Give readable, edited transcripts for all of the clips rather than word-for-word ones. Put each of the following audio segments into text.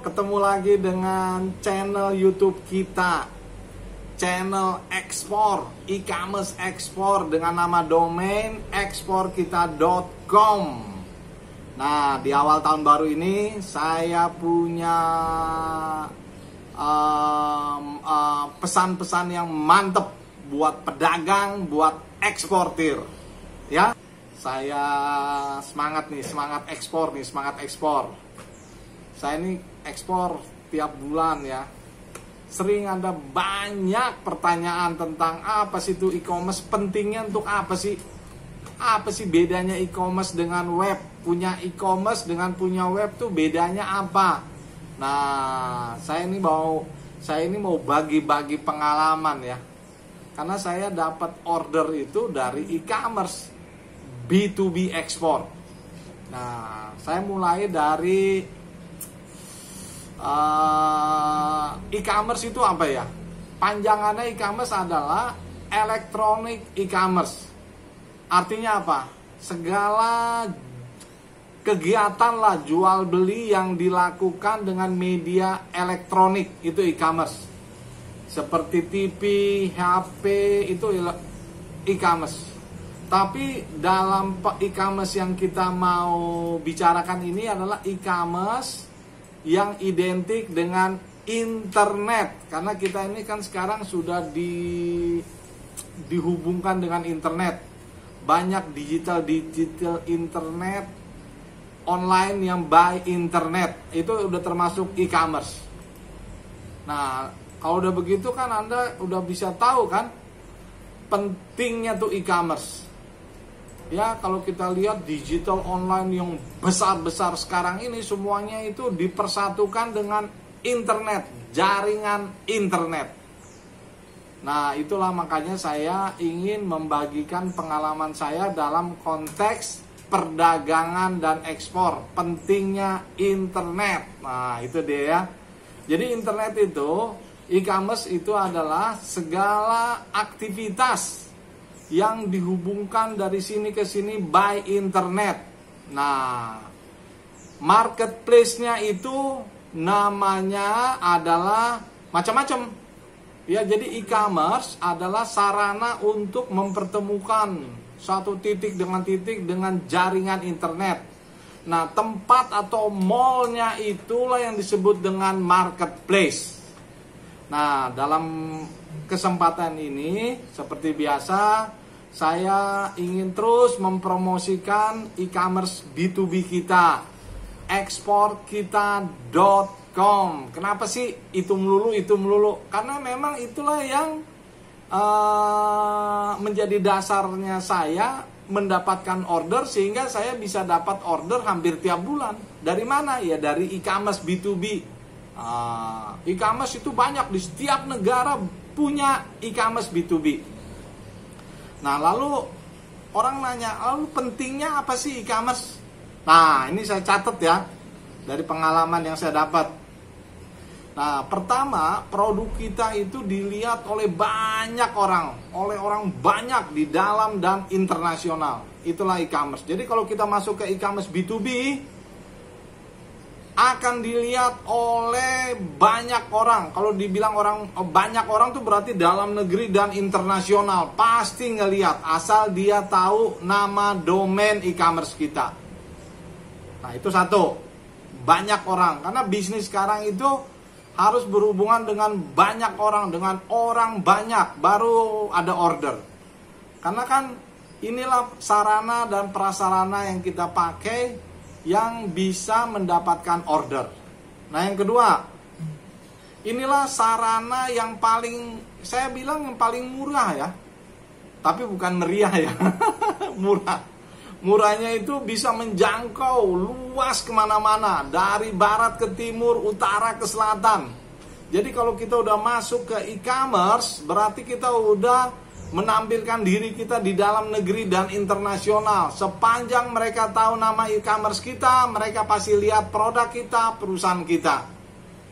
ketemu lagi dengan channel YouTube kita, channel ekspor, e-commerce ekspor dengan nama domain eksporkita.com. Nah, di awal tahun baru ini saya punya pesan-pesan yang mantep buat pedagang, buat eksportir. Ya, saya semangat ekspor. Saya ini ekspor tiap bulan ya. Sering ada banyak pertanyaan tentang apa sih itu e-commerce, pentingnya untuk apa sih? Apa sih bedanya e-commerce dengan web? Punya e-commerce dengan punya web tuh bedanya apa? Nah, saya ini mau bagi-bagi pengalaman ya. Karena saya dapat order itu dari e-commerce B2B ekspor. Nah, saya mulai dari e-commerce itu apa ya? Panjangannya e-commerce adalah electronic e-commerce. Artinya apa? Segala kegiatan lah jual beli yang dilakukan dengan media elektronik itu e-commerce. Seperti TV, HP itu e-commerce. Tapi dalam e-commerce yang kita mau bicarakan ini adalah e-commerce yang identik dengan internet. Karena kita ini kan sekarang sudah dihubungkan dengan internet. Banyak digital internet, online yang by internet. Itu udah termasuk e-commerce. Nah, kalau udah begitu kan Anda udah bisa tahu kan pentingnya tuh e-commerce. Ya, kalau kita lihat digital online yang besar-besar sekarang ini semuanya itu dipersatukan dengan internet, jaringan internet. Nah, itulah makanya saya ingin membagikan pengalaman saya dalam konteks perdagangan dan ekspor, pentingnya internet. Nah, itu dia ya. Jadi internet itu, e-commerce itu adalah segala aktivitas yang dihubungkan dari sini ke sini by internet. Nah, marketplace-nya itu namanya adalah macam-macam. Ya, jadi e-commerce adalah sarana untuk mempertemukan satu titik dengan jaringan internet. Nah, tempat atau mall-nya itulah yang disebut dengan marketplace. Nah, dalam kesempatan ini seperti biasa saya ingin terus mempromosikan e-commerce B2B kita, eksporkita.com. Kenapa sih itu melulu? Karena memang itulah yang menjadi dasarnya saya mendapatkan order, sehingga saya bisa dapat order hampir tiap bulan. Dari mana? Ya dari e-commerce B2B. E-commerce itu banyak, di setiap negara punya e-commerce B2B. Nah, lalu orang nanya, lalu pentingnya apa sih e-commerce? Nah, ini saya catat ya dari pengalaman yang saya dapat. Nah, pertama, produk kita itu dilihat oleh banyak orang, oleh orang banyak di dalam dan internasional. Itulah e-commerce. Jadi kalau kita masuk ke e-commerce B2B, akan dilihat oleh banyak orang. Kalau dibilang banyak orang tuh berarti dalam negeri dan internasional. Pasti ngelihat asal dia tahu nama domain e-commerce kita. Nah, itu satu. Banyak orang. Karena bisnis sekarang itu harus berhubungan dengan banyak orang. Dengan orang banyak baru ada order. Karena kan inilah sarana dan prasarana yang kita pakai yang bisa mendapatkan order. Nah, yang kedua, inilah sarana yang paling, saya bilang yang paling murah ya. Tapi bukan meriah ya. Murah. Murahnya itu bisa menjangkau luas kemana-mana. Dari barat ke timur, utara ke selatan. Jadi kalau kita udah masuk ke e-commerce, berarti kita udah menampilkan diri kita di dalam negeri dan internasional. Sepanjang mereka tahu nama e-commerce kita, mereka pasti lihat produk kita, perusahaan kita.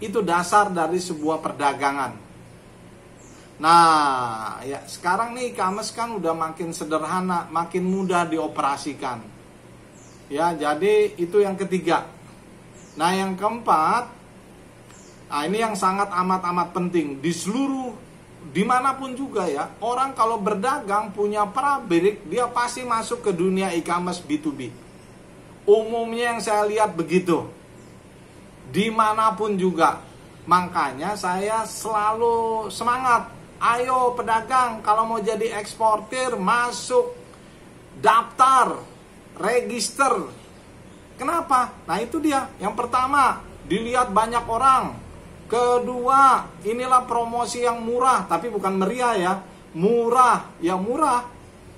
Itu dasar dari sebuah perdagangan. Nah, ya sekarang nih e-commerce kan udah makin sederhana, makin mudah dioperasikan. Ya, jadi itu yang ketiga. Nah, yang keempat, nah ini yang sangat amat penting. Di seluruh, dimanapun juga ya, orang kalau berdagang punya pabrik, dia pasti masuk ke dunia e-commerce B2B. Umumnya yang saya lihat begitu. Dimanapun juga. Makanya saya selalu semangat. Ayo pedagang, kalau mau jadi eksportir, masuk, daftar, register. Kenapa? Nah itu dia. Yang pertama, dilihat banyak orang. Kedua, inilah promosi yang murah. Tapi bukan meriah ya. Murah. Ya murah.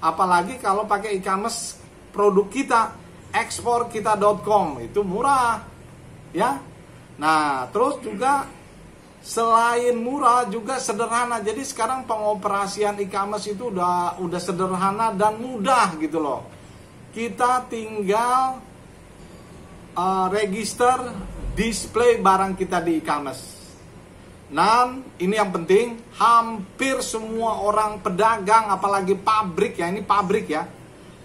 Apalagi kalau pakai e-commerce produk kita. Eksporkita.com. Itu murah. Ya. Nah terus juga selain murah juga sederhana. Jadi sekarang pengoperasian e-commerce itu udah sederhana dan mudah gitu loh. Kita tinggal register, display barang kita di e-commerce. Dan ini yang penting, hampir semua orang pedagang, apalagi pabrik ya, ini pabrik ya,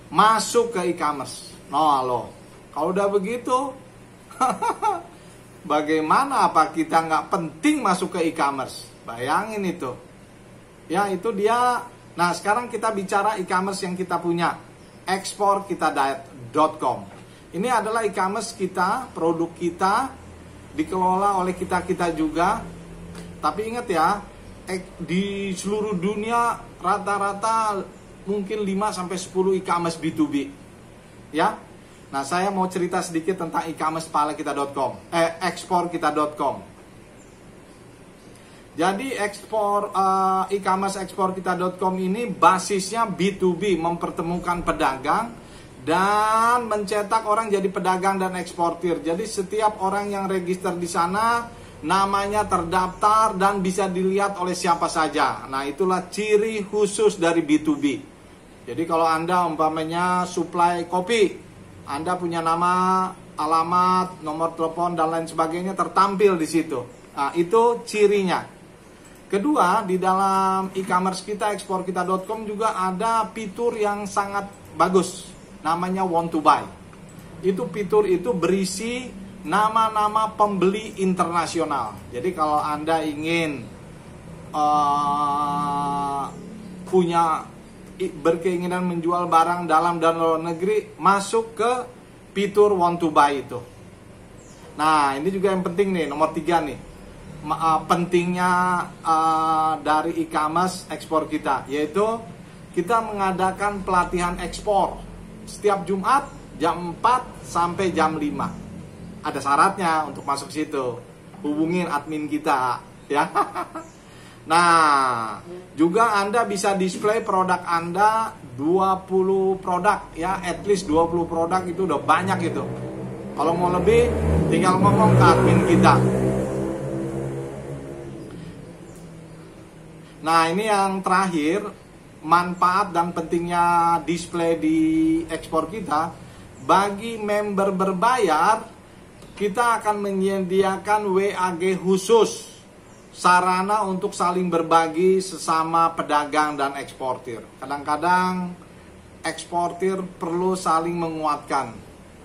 masuk ke e-commerce. Nah lo, kalau udah begitu, bagaimana apa kita nggak penting masuk ke e-commerce? Bayangin itu. Ya itu dia. Nah sekarang kita bicara e-commerce yang kita punya, eksporkita.com. Ini adalah e-commerce kita, produk kita, dikelola oleh kita juga. Tapi ingat ya, di seluruh dunia rata-rata mungkin 5-10 e-commerce B2B. Ya. Nah, saya mau cerita sedikit tentang e-commerce eksporkita.com. Jadi e-commerce eksporkita.com ini basisnya B2B, mempertemukan pedagang dan mencetak orang jadi pedagang dan eksportir. Jadi setiap orang yang register di sana namanya terdaftar dan bisa dilihat oleh siapa saja. Nah, itulah ciri khusus dari B2B. Jadi kalau Anda umpamanya supply kopi, Anda punya nama, alamat, nomor telepon dan lain sebagainya tertampil di situ. Nah, itu cirinya. Kedua, di dalam e-commerce kita eksporkita.com juga ada fitur yang sangat bagus. Namanya want to buy. Itu fitur itu berisi nama-nama pembeli internasional. Jadi kalau Anda ingin berkeinginan menjual barang dalam dan luar negeri, masuk ke fitur want to buy itu. Nah ini juga yang penting nih, nomor 3 nih. Pentingnya dari e-commerce ekspor kita, yaitu kita mengadakan pelatihan ekspor setiap Jumat jam 4 sampai jam 5. Ada syaratnya untuk masuk situ. Hubungin admin kita ya. Nah, juga Anda bisa display produk Anda 20 produk ya, at least 20 produk itu udah banyak itu. Kalau mau lebih tinggal ngomong ke admin kita. Nah, ini yang terakhir, manfaat dan pentingnya display di ekspor kita. Bagi member berbayar, kita akan menyediakan WAG khusus, sarana untuk saling berbagi sesama pedagang dan eksportir. Kadang-kadang eksportir perlu saling menguatkan.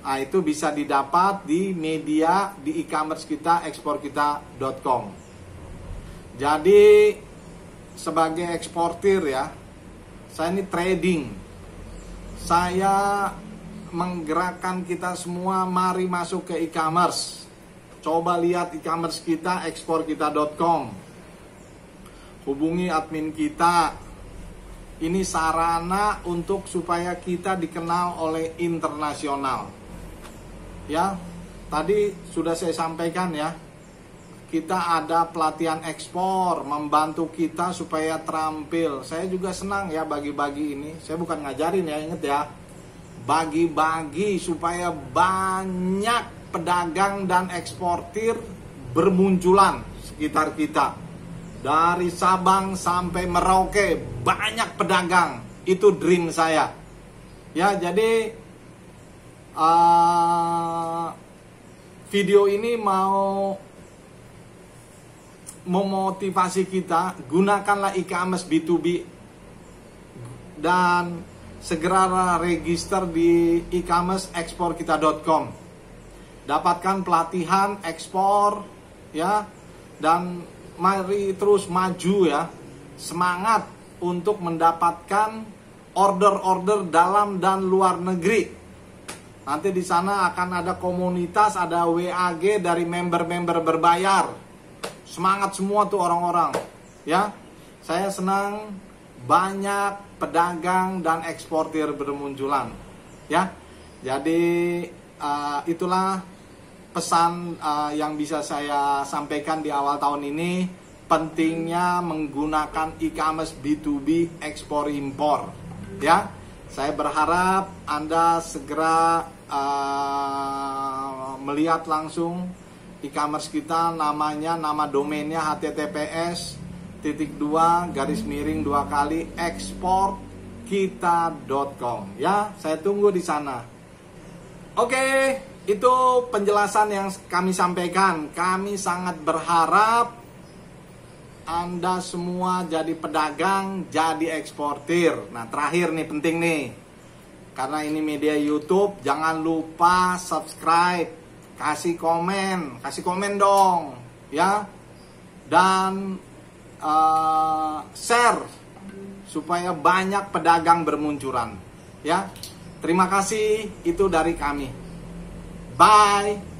Nah, itu bisa didapat di media di e-commerce kita, eksporkita.com. Jadi sebagai eksportir ya, saya ini trading. Saya menggerakkan kita semua, mari masuk ke e-commerce. Coba lihat e-commerce kita, eksporkita.com. Hubungi admin kita. Ini sarana untuk supaya kita dikenal oleh internasional. Ya, tadi sudah saya sampaikan ya. Kita ada pelatihan ekspor, membantu kita supaya terampil. Saya juga senang ya bagi-bagi ini. Saya bukan ngajarin ya, inget ya. Bagi-bagi supaya banyak pedagang dan eksportir bermunculan sekitar kita. Dari Sabang sampai Merauke, banyak pedagang. Itu dream saya. Ya, jadi video ini mau memotivasi kita, gunakanlah e-commerce B2B dan segera register di e-commerce eksporkita.com. dapatkan pelatihan ekspor ya, dan mari terus maju ya, semangat untuk mendapatkan order-order dalam dan luar negeri. Nanti di sana akan ada komunitas, ada WAG dari member-member berbayar. Semangat semua tuh orang-orang ya. Saya senang banyak pedagang dan eksportir bermunculan ya. Jadi itulah pesan yang bisa saya sampaikan di awal tahun ini. Pentingnya menggunakan e-commerce B2B ekspor impor ya. Saya berharap Anda segera melihat langsung e-commerce kita, nama domainnya https://exportkita.com ya. Saya tunggu di sana. Oke, itu penjelasan yang kami sampaikan. Kami sangat berharap Anda semua jadi pedagang, jadi eksportir. Nah, terakhir nih, penting nih, karena ini media YouTube, jangan lupa subscribe, kasih komen dong ya, dan share supaya banyak pedagang bermunculan ya. Terima kasih, itu dari kami. Bye.